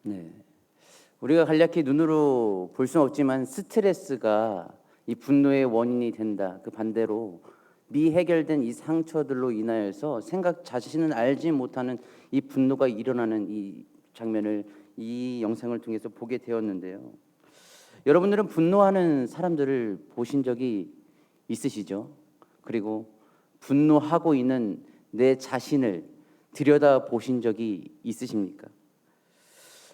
네. 우리가 간략히 눈으로 볼 수는 없지만 스트레스가 이 분노의 원인이 된다. 그 반대로 미해결된 이 상처들로 인하여서 생각 자신은 알지 못하는 이 분노가 일어나는 이 장면을 이 영상을 통해서 보게 되었는데요. 여러분들은 분노하는 사람들을 보신 적이 있으시죠? 그리고 분노하고 있는 내 자신을 들여다 보신 적이 있으십니까?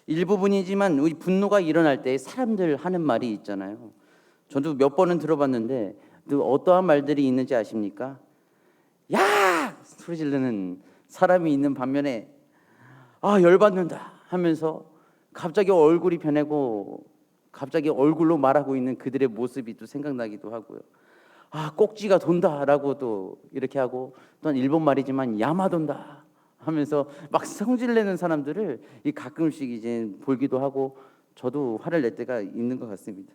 일부분이지만 우리 분노가 일어날 때 사람들 하는 말이 있잖아요. 저도 몇 번은 들어봤는데 또 어떠한 말들이 있는지 아십니까? 야! 소리 지르는 사람이 있는 반면에 열받는다 하면서 갑자기 얼굴이 변하고 갑자기 얼굴로 말하고 있는 그들의 모습이 또 생각나기도 하고요. 꼭지가 돈다라고도 이렇게 하고, 또한 일본 말이지만 야마돈다 하면서 막 성질내는 사람들을 이 가끔씩 이제 보기도 하고, 저도 화를 낼 때가 있는 것 같습니다.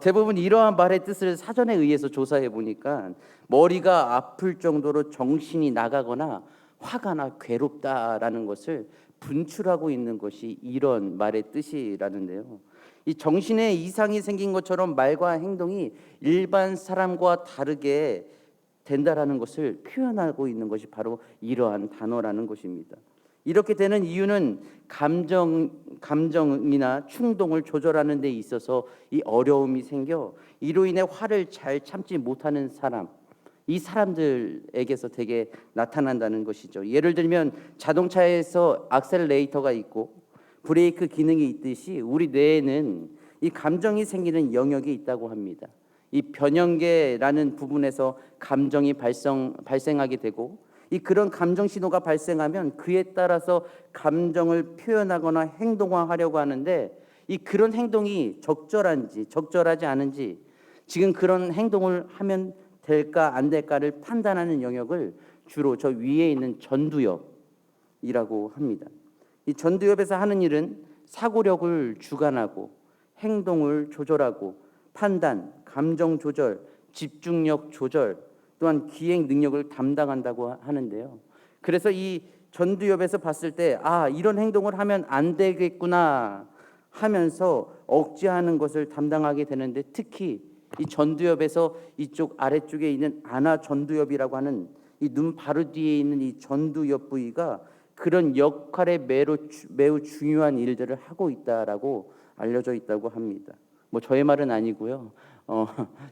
대부분 이러한 말의 뜻을 사전에 의해서 조사해 보니까 머리가 아플 정도로 정신이 나가거나 화가 나 괴롭다라는 것을 분출하고 있는 것이 이런 말의 뜻이라는데요. 이 정신에 이상이 생긴 것처럼 말과 행동이 일반 사람과 다르게 된다라는 것을 표현하고 있는 것이 바로 이러한 단어라는 것입니다. 이렇게 되는 이유는 감정이나 충동을 조절하는 데 있어서 이 어려움이 생겨 이로 인해 화를 잘 참지 못하는 사람, 이 사람들에게서 되게 나타난다는 것이죠. 예를 들면 자동차에서 악셀레이터가 있고 브레이크 기능이 있듯이 우리 뇌에는 이 감정이 생기는 영역이 있다고 합니다. 이 변형계라는 부분에서 감정이 발생하게 되고, 이 그런 감정 신호가 발생하면 그에 따라서 감정을 표현하거나 행동화하려고 하는데, 이 그런 행동이 적절한지 적절하지 않은지, 지금 그런 행동을 하면 될까 안 될까를 판단하는 영역을 주로 저 위에 있는 전두엽이라고 합니다. 이 전두엽에서 하는 일은 사고력을 주관하고 행동을 조절하고 판단, 감정 조절, 집중력 조절, 또한 기행 능력을 담당한다고 하는데요. 그래서 이 전두엽에서 봤을 때 이런 행동을 하면 안 되겠구나 하면서 억제하는 것을 담당하게 되는데, 특히 이 전두엽에서 이쪽 아래쪽에 있는 아나 전두엽이라고 하는 이 눈 바로 뒤에 있는 이 전두엽 부위가 그런 역할에 매우 중요한 일들을 하고 있다라고 알려져 있다고 합니다. 뭐 저의 말은 아니고요.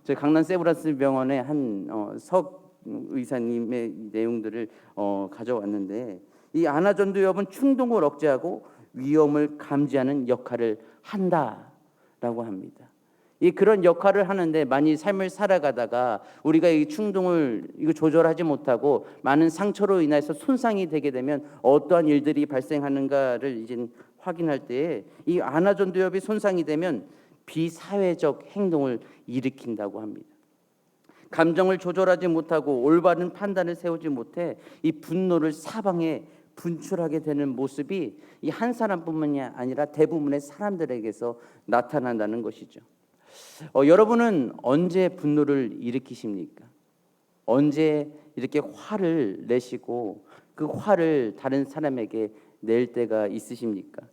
저희 강남 세브란스 병원의 한 석 의사님의 내용들을 가져왔는데, 이 아나전두엽은 충동을 억제하고 위험을 감지하는 역할을 한다라고 합니다. 이 그런 역할을 하는데, 만일 삶을 살아가다가 우리가 이 충동을 조절하지 못하고 많은 상처로 인해서 손상이 되게 되면 어떠한 일들이 발생하는가를 이제 확인할 때에 이 아나전두엽이 손상이 되면 비사회적 행동을 일으킨다고 합니다. 감정을 조절하지 못하고 올바른 판단을 세우지 못해 이 분노를 사방에 분출하게 되는 모습이 이 한 사람뿐만이 아니라 대부분의 사람들에게서 나타난다는 것이죠. 여러분은 언제 분노를 일으키십니까? 언제 이렇게 화를 내시고 그 화를 다른 사람에게 낼 때가 있으십니까?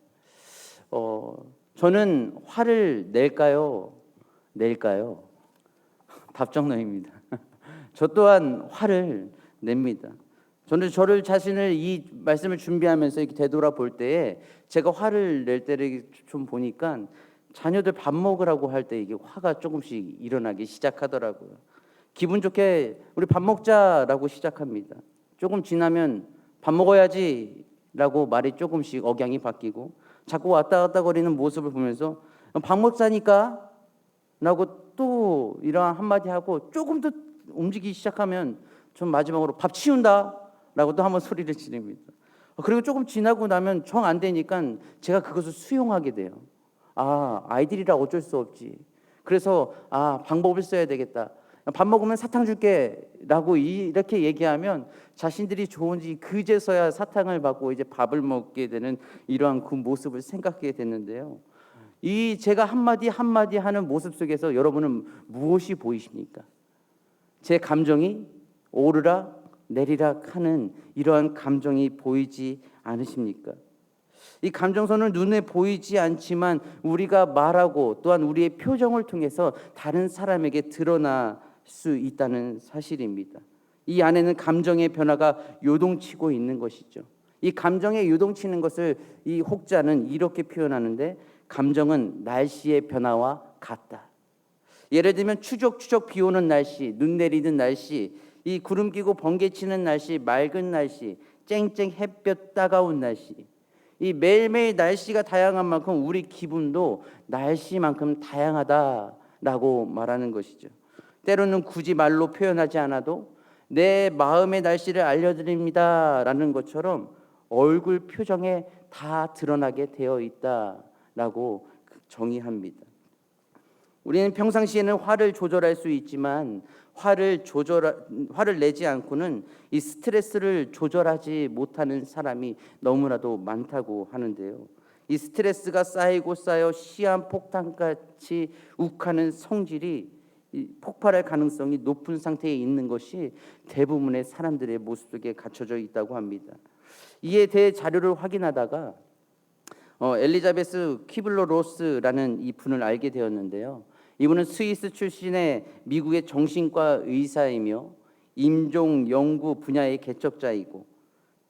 저는 화를 낼까요? 낼까요? 답정너입니다. 저 또한 화를 냅니다. 저는 저를 자신을 이 말씀을 준비하면서 이렇게 되돌아볼 때에 제가 화를 낼 때를 좀 보니까 자녀들 밥 먹으라고 할 때 이게 화가 조금씩 일어나기 시작하더라고요. 기분 좋게 우리 밥 먹자라고 시작합니다. 조금 지나면 밥 먹어야지라고 말이 조금씩 억양이 바뀌고, 자꾸 왔다 갔다 거리는 모습을 보면서 밥 먹자니까 라고 또 이런 한마디 하고, 조금 더 움직이기 시작하면 전 마지막으로 밥 치운다 라고 또 한번 소리를 지릅니다. 그리고 조금 지나고 나면 정 안 되니까 제가 그것을 수용하게 돼요. 아이들이라 어쩔 수 없지. 그래서 방법을 써야 되겠다. 밥 먹으면 사탕 줄게 라고 이렇게 얘기하면 자신들이 좋은지 그제서야 사탕을 받고 이제 밥을 먹게 되는 이러한 그 모습을 생각하게 됐는데요. 이 제가 한마디 한마디 하는 모습 속에서 여러분은 무엇이 보이십니까? 제 감정이 오르락 내리락 하는 이러한 감정이 보이지 않으십니까? 이 감정선은 눈에 보이지 않지만 우리가 말하고 또한 우리의 표정을 통해서 다른 사람에게 드러날 수 있다는 사실입니다. 이 안에는 감정의 변화가 요동치고 있는 것이죠. 이 감정에 요동치는 것을 이 혹자는 이렇게 표현하는데, 감정은 날씨의 변화와 같다. 예를 들면 추적추적 비 오는 날씨, 눈 내리는 날씨, 이 구름 끼고 번개 치는 날씨, 맑은 날씨, 쨍쨍 햇볕 따가운 날씨, 이 매일매일 날씨가 다양한 만큼 우리 기분도 날씨만큼 다양하다라고 말하는 것이죠. 때로는 굳이 말로 표현하지 않아도 내 마음의 날씨를 알려드립니다라는 것처럼 얼굴 표정에 다 드러나게 되어 있다라고 정의합니다. 우리는 평상시에는 화를 조절할 수 있지만 화를 내지 않고는 이 스트레스를 조절하지 못하는 사람이 너무나도 많다고 하는데요. 이 스트레스가 쌓이고 쌓여 시한폭탄같이 욱하는 성질이 폭발할 가능성이 높은 상태에 있는 것이 대부분의 사람들의 모습 속에 갖춰져 있다고 합니다. 이에 대해 자료를 확인하다가 엘리자베스 키블러 로스라는 이 분을 알게 되었는데요. 이분은 스위스 출신의 미국의 정신과 의사이며 임종 연구 분야의 개척자이고,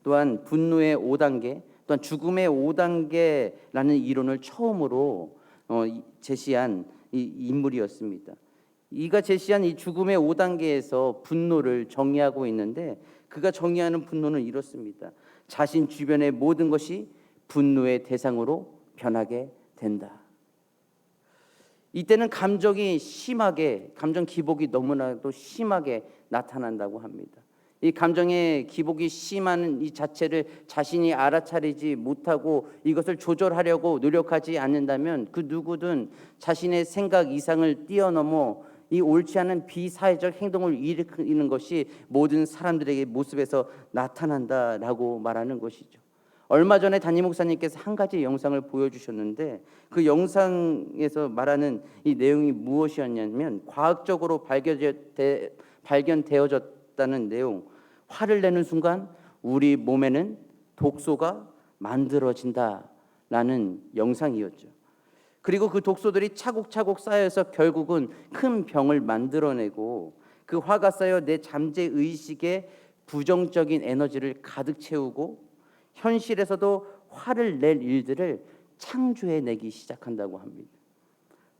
또한 분노의 5단계, 또한 죽음의 5단계라는 이론을 처음으로 제시한 이 인물이었습니다. 이가 제시한 이 죽음의 5단계에서 분노를 정의하고 있는데, 그가 정의하는 분노는 이렇습니다. 자신 주변의 모든 것이 분노의 대상으로 변하게 된다. 이때는 감정 기복이 너무나도 심하게 나타난다고 합니다. 이 감정의 기복이 심한 이 자체를 자신이 알아차리지 못하고 이것을 조절하려고 노력하지 않는다면 그 누구든 자신의 생각 이상을 뛰어넘어 이 옳지 않은 비사회적 행동을 일으키는 것이 모든 사람들에게 모습에서 나타난다라고 말하는 것이죠. 얼마 전에 담임 목사님께서 한 가지 영상을 보여주셨는데, 그 영상에서 말하는 이 내용이 무엇이었냐면, 과학적으로 발견되어졌다는 내용, 화를 내는 순간 우리 몸에는 독소가 만들어진다라는 영상이었죠. 그리고 그 독소들이 차곡차곡 쌓여서 결국은 큰 병을 만들어내고, 그 화가 쌓여 내 잠재 의식에 부정적인 에너지를 가득 채우고 현실에서도 화를 낼 일들을 창조해내기 시작한다고 합니다.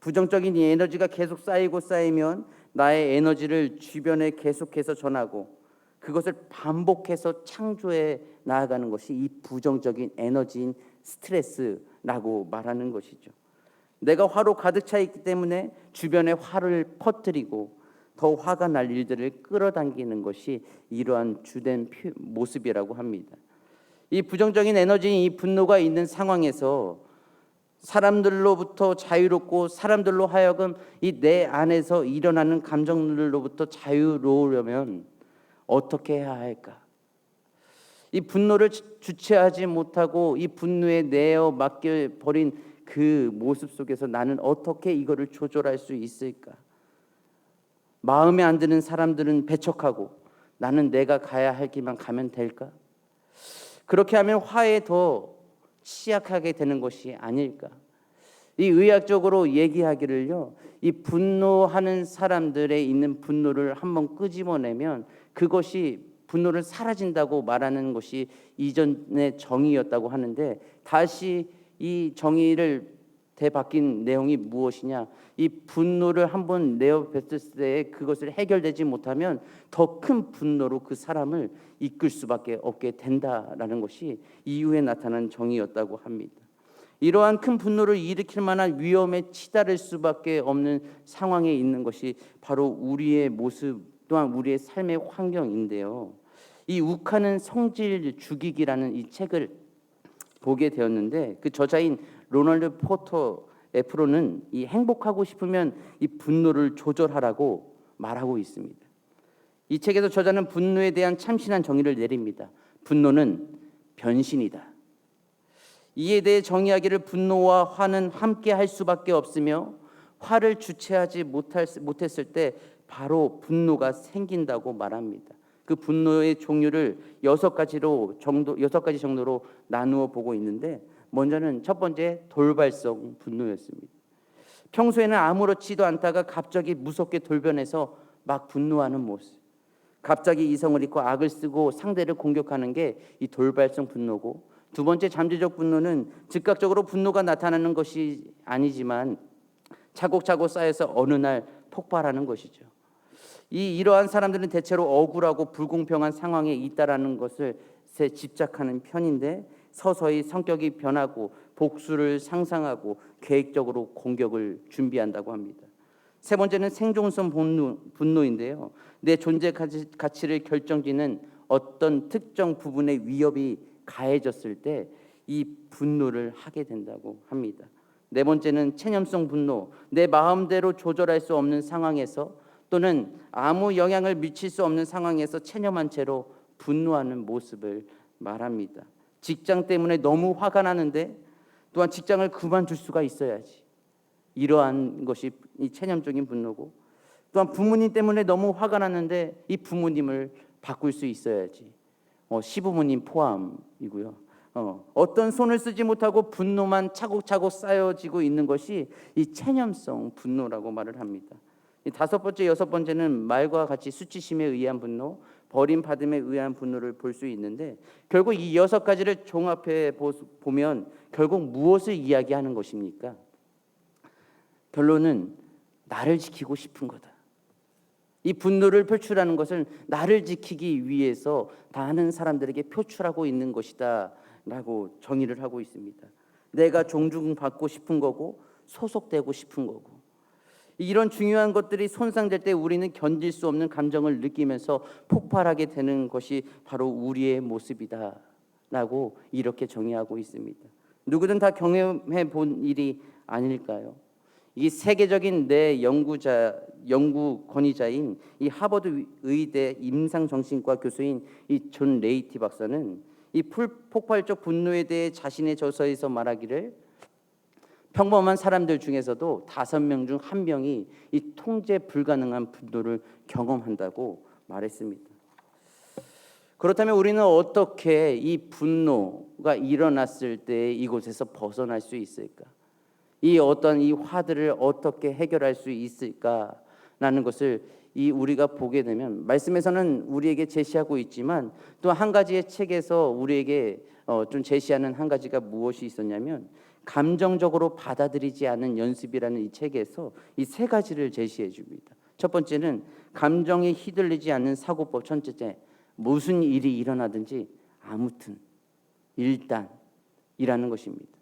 부정적인 이 에너지가 계속 쌓이면 나의 에너지를 주변에 계속해서 전하고 그것을 반복해서 창조해 나아가는 것이 이 부정적인 에너지인 스트레스라고 말하는 것이죠. 내가 화로 가득 차 있기 때문에 주변에 화를 퍼뜨리고 더 화가 날 일들을 끌어당기는 것이 이러한 주된 모습이라고 합니다. 이 부정적인 에너지인 이 분노가 있는 상황에서 사람들로부터 자유롭고 사람들로 하여금 이 내 안에서 일어나는 감정들로부터 자유로우려면 어떻게 해야 할까? 이 분노를 주체하지 못하고 이 분노에 내어 맡겨버린 그 모습 속에서 나는 어떻게 이거를 조절할 수 있을까? 마음에 안 드는 사람들은 배척하고 나는 내가 가야 할 길만 가면 될까? 그렇게 하면 화에 더 취약하게 되는 것이 아닐까? 이 의학적으로 얘기하기를요, 이 분노하는 사람들의 있는 분노를 한번 끄집어내면 그것이 분노를 사라진다고 말하는 것이 이전의 정의였다고 하는데, 다시 이 정의를 되바뀐 내용이 무엇이냐? 이 분노를 한번 내어뱉을 때 그것을 해결되지 못하면 더 큰 분노로 그 사람을 이끌 수밖에 없게 된다라는 것이 이후에 나타난 정의였다고 합니다. 이러한 큰 분노를 일으킬 만한 위험에 치달을 수밖에 없는 상황에 있는 것이 바로 우리의 모습 또한 우리의 삶의 환경인데요. 이 욱하는 성질 죽이기라는 이 책을 보게 되었는데, 그 저자인 로널드 포터 F로는 이 행복하고 싶으면 이 분노를 조절하라고 말하고 있습니다. 이 책에서 저자는 분노에 대한 참신한 정의를 내립니다. 분노는 변신이다. 이에 대해 정의하기를 분노와 화는 함께 할 수밖에 없으며 화를 주체하지 못했을 때 바로 분노가 생긴다고 말합니다. 그 분노의 종류를 6가지 정도로 나누어 보고 있는데, 먼저는 첫 번째 돌발성 분노였습니다. 평소에는 아무렇지도 않다가 갑자기 무섭게 돌변해서 막 분노하는 모습. 갑자기 이성을 잃고 악을 쓰고 상대를 공격하는 게 이 돌발성 분노고, 두 번째 잠재적 분노는 즉각적으로 분노가 나타나는 것이 아니지만 차곡차곡 쌓여서 어느 날 폭발하는 것이죠. 이러한 사람들은 대체로 억울하고 불공평한 상황에 있다라는 것을 집착하는 편인데, 서서히 성격이 변하고 복수를 상상하고 계획적으로 공격을 준비한다고 합니다. 세 번째는 생존성 분노인데요. 내 존재 가치를 결정짓는 어떤 특정 부분의 위협이 가해졌을 때 이 분노를 하게 된다고 합니다. 네 번째는 체념성 분노. 내 마음대로 조절할 수 없는 상황에서 또는 아무 영향을 미칠 수 없는 상황에서 체념한 채로 분노하는 모습을 말합니다. 직장 때문에 너무 화가 나는데 또한 직장을 그만둘 수가 있어야지. 이러한 것이 이 체념적인 분노고, 또한 부모님 때문에 너무 화가 났는데 이 부모님을 바꿀 수 있어야지. 시부모님 포함이고요. 어떤 손을 쓰지 못하고 분노만 차곡차곡 쌓여지고 있는 것이 이 체념성 분노라고 말을 합니다. 이 다섯 번째, 여섯 번째는 말과 같이 수치심에 의한 분노, 버림받음에 의한 분노를 볼 수 있는데, 결국 이 여섯 가지를 종합해 보면 결국 무엇을 이야기하는 것입니까? 결론은 나를 지키고 싶은 거다. 이 분노를 표출하는 것은 나를 지키기 위해서 다른 사람들에게 표출하고 있는 것이다 라고 정의를 하고 있습니다. 내가 존중받고 싶은 거고 소속되고 싶은 거고, 이런 중요한 것들이 손상될 때 우리는 견딜 수 없는 감정을 느끼면서 폭발하게 되는 것이 바로 우리의 모습이다 라고 이렇게 정의하고 있습니다. 누구든 다 경험해 본 일이 아닐까요? 이 세계적인 연구 권위자인 이 하버드 의대 임상정신과 교수인 이 존 레이티 박사는 이 폭발적 분노에 대해 자신의 저서에서 말하기를, 평범한 사람들 중에서도 5명 중 1명이 이 통제 불가능한 분노를 경험한다고 말했습니다. 그렇다면 우리는 어떻게 이 분노가 일어났을 때 이곳에서 벗어날 수 있을까? 이 어떤 이 화들을 어떻게 해결할 수 있을까라는 것을 우리가 보게 되면, 말씀에서는 우리에게 제시하고 있지만 또 한 가지의 책에서 우리에게 좀 제시하는 한 가지가 무엇이 있었냐면, 감정적으로 받아들이지 않는 연습이라는 이 책에서 이 세 가지를 제시해 줍니다. 첫 번째는 감정에 휘둘리지 않는 사고법. 첫째, 무슨 일이 일어나든지 아무튼 일단이라는 것입니다.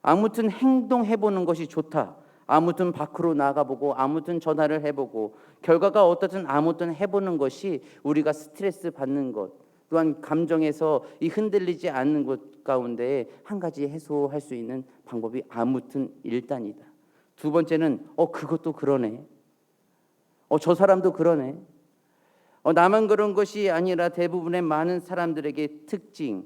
아무튼 행동해보는 것이 좋다. 아무튼 밖으로 나가보고 아무튼 전화를 해보고 결과가 어떻든 아무튼 해보는 것이 우리가 스트레스 받는 것, 또한 감정에서 이 흔들리지 않는 것 가운데 한 가지 해소할 수 있는 방법이 아무튼 일단이다. 두 번째는 그것도 그러네. 저 사람도 그러네. 나만 그런 것이 아니라 대부분의 많은 사람들에게 특징,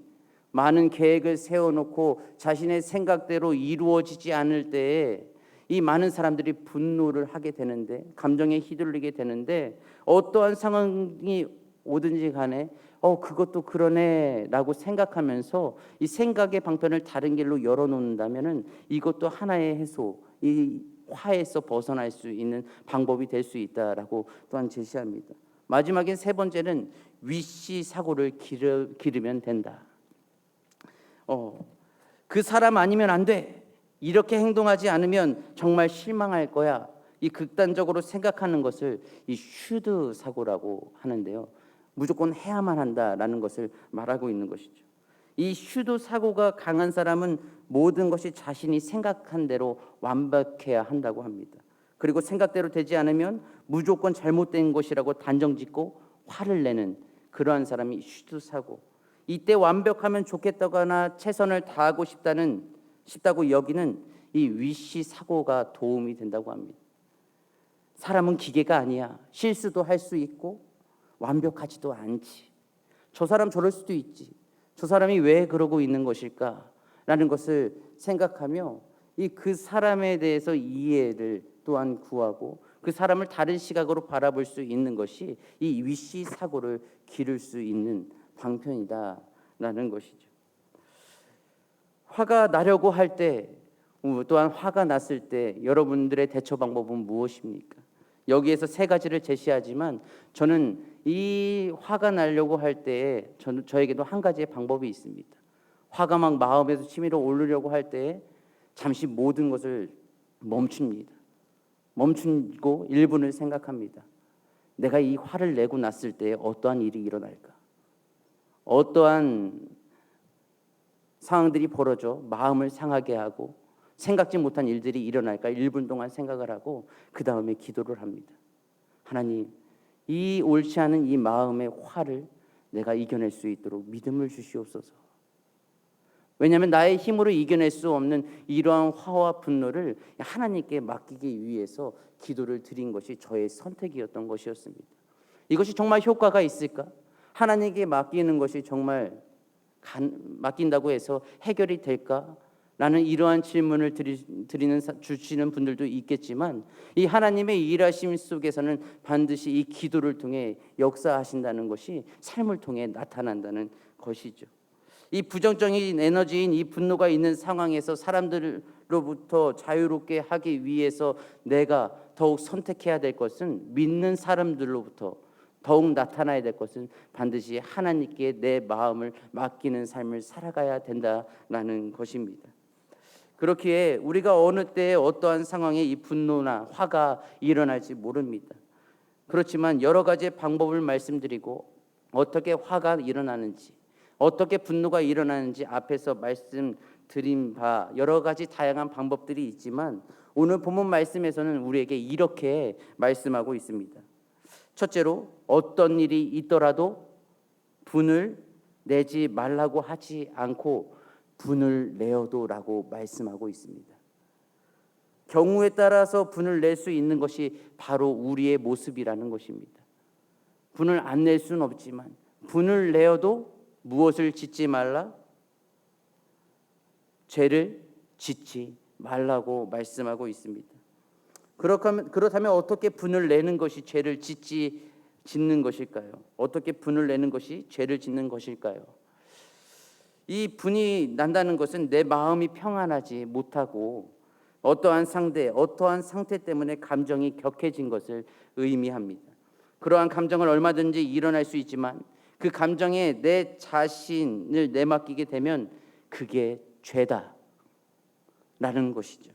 많은 계획을 세워놓고 자신의 생각대로 이루어지지 않을 때에 이 많은 사람들이 분노를 하게 되는데, 감정에 휘둘리게 되는데, 어떠한 상황이 오든지 간에 그것도 그러네 라고 생각하면서 이 생각의 방편을 다른 길로 열어놓는다면은 이것도 하나의 해소, 이 화에서 벗어날 수 있는 방법이 될 수 있다라고 또한 제시합니다. 마지막엔 세 번째는 위시 사고를 기르면 된다. 그 사람 아니면 안 돼. 이렇게 행동하지 않으면 정말 실망할 거야. 이 극단적으로 생각하는 것을 이 슈드 사고라고 하는데요. 무조건 해야만 한다라는 것을 말하고 있는 것이죠. 이 슈드 사고가 강한 사람은 모든 것이 자신이 생각한 대로 완벽해야 한다고 합니다. 그리고 생각대로 되지 않으면 무조건 잘못된 것이라고 단정짓고 화를 내는 그러한 사람이 슈드 사고. 이때 완벽하면 좋겠다거나 최선을 다하고 싶다고 여기는 이 위시 사고가 도움이 된다고 합니다. 사람은 기계가 아니야. 실수도 할 수 있고 완벽하지도 않지. 저 사람 저럴 수도 있지. 저 사람이 왜 그러고 있는 것일까라는 것을 생각하며 그 사람에 대해서 이해를 또한 구하고 그 사람을 다른 시각으로 바라볼 수 있는 것이 이 위시 사고를 기를 수 있는 방편이다라는 것이죠. 화가 나려고 할 때, 또한 화가 났을 때 여러분들의 대처 방법은 무엇입니까? 여기에서 세 가지를 제시하지만 저는 이 화가 나려고 할 때에 저에게도 한 가지의 방법이 있습니다. 화가 막 마음에서 치밀어 오르려고 할 때에 잠시 모든 것을 멈춥니다. 멈추고 1분을 생각합니다. 내가 이 화를 내고 났을 때 어떠한 일이 일어날까? 어떠한 상황들이 벌어져 마음을 상하게 하고 생각지 못한 일들이 일어날까? 1분 동안 생각을 하고 그 다음에 기도를 합니다. 하나님, 이 옳지 않은 이 마음의 화를 내가 이겨낼 수 있도록 믿음을 주시옵소서. 왜냐하면 나의 힘으로 이겨낼 수 없는 이러한 화와 분노를 하나님께 맡기기 위해서 기도를 드린 것이 저의 선택이었던 것이었습니다. 이것이 정말 효과가 있을까? 하나님께 맡기는 것이 정말 맡긴다고 해서 해결이 될까? 라는 이러한 질문을 주시는 분들도 있겠지만 이 하나님의 일하심 속에서는 반드시 이 기도를 통해 역사하신다는 것이 삶을 통해 나타난다는 것이죠. 이 부정적인 에너지인 이 분노가 있는 상황에서 사람들로부터 자유롭게 하기 위해서 내가 더욱 선택해야 될 것은, 믿는 사람들로부터 더욱 나타나야 될 것은 반드시 하나님께 내 마음을 맡기는 삶을 살아가야 된다라는 것입니다. 그렇기에 우리가 어느 때에 어떠한 상황에 이 분노나 화가 일어날지 모릅니다. 그렇지만 여러 가지의 방법을 말씀드리고 어떻게 화가 일어나는지, 어떻게 분노가 일어나는지 앞에서 말씀드린 바 여러 가지 다양한 방법들이 있지만 오늘 본문 말씀에서는 우리에게 이렇게 말씀하고 있습니다. 첫째로, 어떤 일이 있더라도 분을 내지 말라고 하지 않고 분을 내어도라고 말씀하고 있습니다. 경우에 따라서 분을 낼 수 있는 것이 바로 우리의 모습이라는 것입니다. 분을 안 낼 수는 없지만 분을 내어도 무엇을 짓지 말라? 죄를 짓지 말라고 말씀하고 있습니다. 그렇다면 어떻게 분을 내는 것이 죄를 짓는 것일까요? 어떻게 분을 내는 것이 죄를 짓는 것일까요? 이 분이 난다는 것은 내 마음이 평안하지 못하고 어떠한 상태 때문에 감정이 격해진 것을 의미합니다. 그러한 감정은 얼마든지 일어날 수 있지만 그 감정에 내 자신을 내맡기게 되면 그게 죄다 라는 것이죠.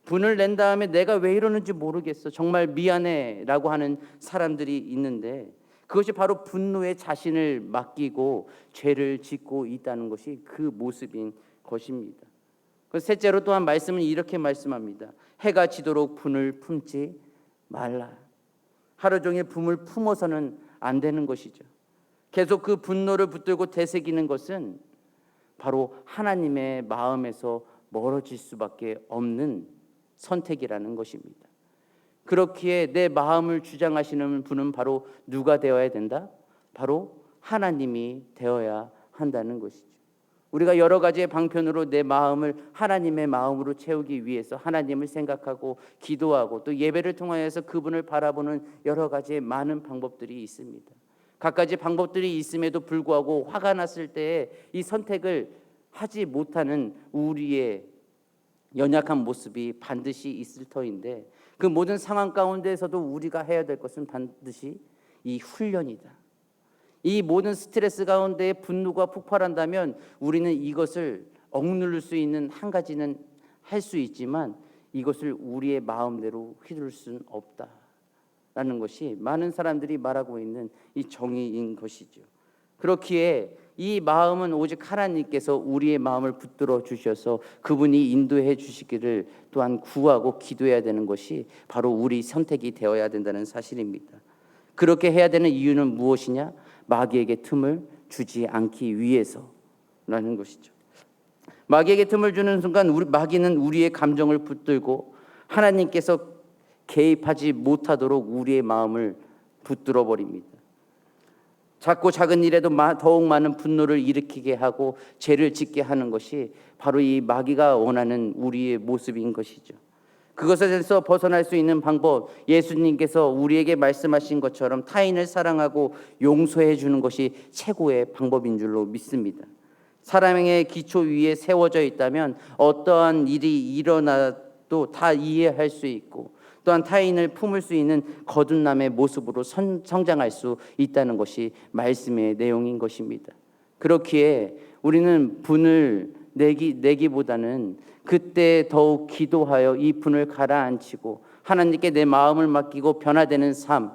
분을 낸 다음에 내가 왜 이러는지 모르겠어, 정말 미안해 라고 하는 사람들이 있는데 그것이 바로 분노에 자신을 맡기고 죄를 짓고 있다는 것이 그 모습인 것입니다. 셋째로 또한 말씀은 이렇게 말씀합니다. 해가 지도록 분을 품지 말라. 하루 종일 분을 품어서는 안 되는 것이죠. 계속 그 분노를 붙들고 되새기는 것은 바로 하나님의 마음에서 멀어질 수밖에 없는 선택이라는 것입니다. 그렇기에 내 마음을 주장하시는 분은 바로 누가 되어야 된다? 바로 하나님이 되어야 한다는 것이죠. 우리가 여러 가지의 방편으로 내 마음을 하나님의 마음으로 채우기 위해서 하나님을 생각하고 기도하고 또 예배를 통하여서 그분을 바라보는 여러 가지의 많은 방법들이 있습니다. 갖가지 방법들이 있음에도 불구하고 화가 났을 때에 이 선택을 하지 못하는 우리의 연약한 모습이 반드시 있을 터인데 그 모든 상황 가운데에서도 우리가 해야 될 것은 반드시 이 훈련이다. 이 모든 스트레스 가운데 분노가 폭발한다면 우리는 이것을 억누를 수 있는 한 가지는 할 수 있지만 이것을 우리의 마음대로 휘둘 수는 없다라는 것이 많은 사람들이 말하고 있는 이 정의인 것이죠. 그렇기에 이 마음은 오직 하나님께서 우리의 마음을 붙들어 주셔서 그분이 인도해 주시기를 또한 구하고 기도해야 되는 것이 바로 우리 선택이 되어야 된다는 사실입니다. 그렇게 해야 되는 이유는 무엇이냐? 마귀에게 틈을 주지 않기 위해서라는 것이죠. 마귀에게 틈을 주는 순간 마귀는 우리의 감정을 붙들고 하나님께서 개입하지 못하도록 우리의 마음을 붙들어 버립니다. 작고 작은 일에도 더욱 많은 분노를 일으키게 하고 죄를 짓게 하는 것이 바로 이 마귀가 원하는 우리의 모습인 것이죠. 그것에서 벗어날 수 있는 방법, 예수님께서 우리에게 말씀하신 것처럼 타인을 사랑하고 용서해 주는 것이 최고의 방법인 줄로 믿습니다. 사랑의 기초 위에 세워져 있다면 어떠한 일이 일어나도 다 이해할 수 있고 또한 타인을 품을 수 있는 거듭남의 모습으로 성장할 수 있다는 것이 말씀의 내용인 것입니다. 그렇기에 우리는 분을 내기보다는 그때 더욱 기도하여 이 분을 가라앉히고 하나님께 내 마음을 맡기고 변화되는 삶,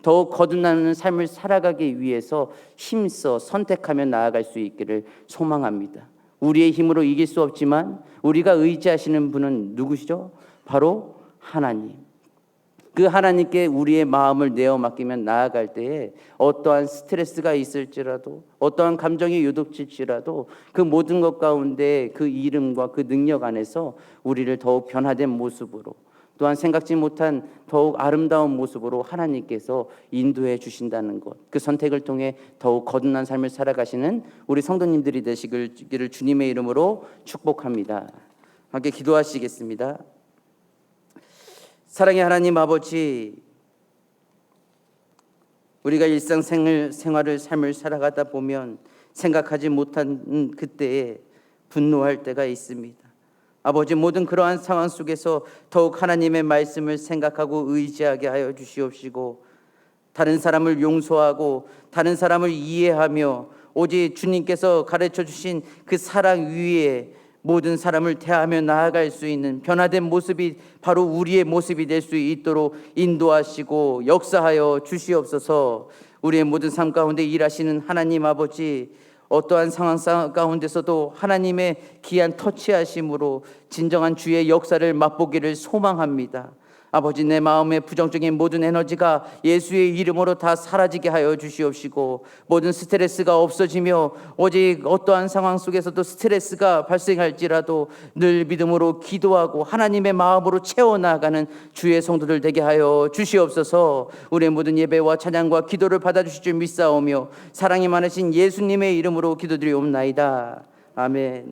더욱 거듭나는 삶을 살아가기 위해서 힘써 선택하며 나아갈 수 있기를 소망합니다. 우리의 힘으로 이길 수 없지만 우리가 의지하시는 분은 누구시죠? 바로 하나님. 그 하나님께 우리의 마음을 내어 맡기면 나아갈 때에 어떠한 스트레스가 있을지라도 어떠한 감정이 요동칠지라도 그 모든 것 가운데 그 이름과 그 능력 안에서 우리를 더욱 변화된 모습으로 또한 생각지 못한 더욱 아름다운 모습으로 하나님께서 인도해 주신다는 것, 그 선택을 통해 더욱 거듭난 삶을 살아가시는 우리 성도님들이 되시기를 주님의 이름으로 축복합니다. 함께 기도하시겠습니다. 사랑의 하나님 아버지, 우리가 일상생활을 삶을 살아가다 보면 생각하지 못한 그때에 분노할 때가 있습니다. 아버지, 모든 그러한 상황 속에서 더욱 하나님의 말씀을 생각하고 의지하게 하여 주시옵시고 다른 사람을 용서하고 다른 사람을 이해하며 오직 주님께서 가르쳐 주신 그 사랑 위에 모든 사람을 대하며 나아갈 수 있는 변화된 모습이 바로 우리의 모습이 될 수 있도록 인도하시고 역사하여 주시옵소서. 우리의 모든 삶 가운데 일하시는 하나님 아버지, 어떠한 상황 가운데서도 하나님의 귀한 터치하심으로 진정한 주의 역사를 맛보기를 소망합니다. 아버지, 내 마음의 부정적인 모든 에너지가 예수의 이름으로 다 사라지게 하여 주시옵시고 모든 스트레스가 없어지며 오직 어떠한 상황 속에서도 스트레스가 발생할지라도 늘 믿음으로 기도하고 하나님의 마음으로 채워나가는 주의 성도들 되게 하여 주시옵소서. 우리의 모든 예배와 찬양과 기도를 받아주실 줄 믿사오며 사랑이 많으신 예수님의 이름으로 기도드리옵나이다. 아멘.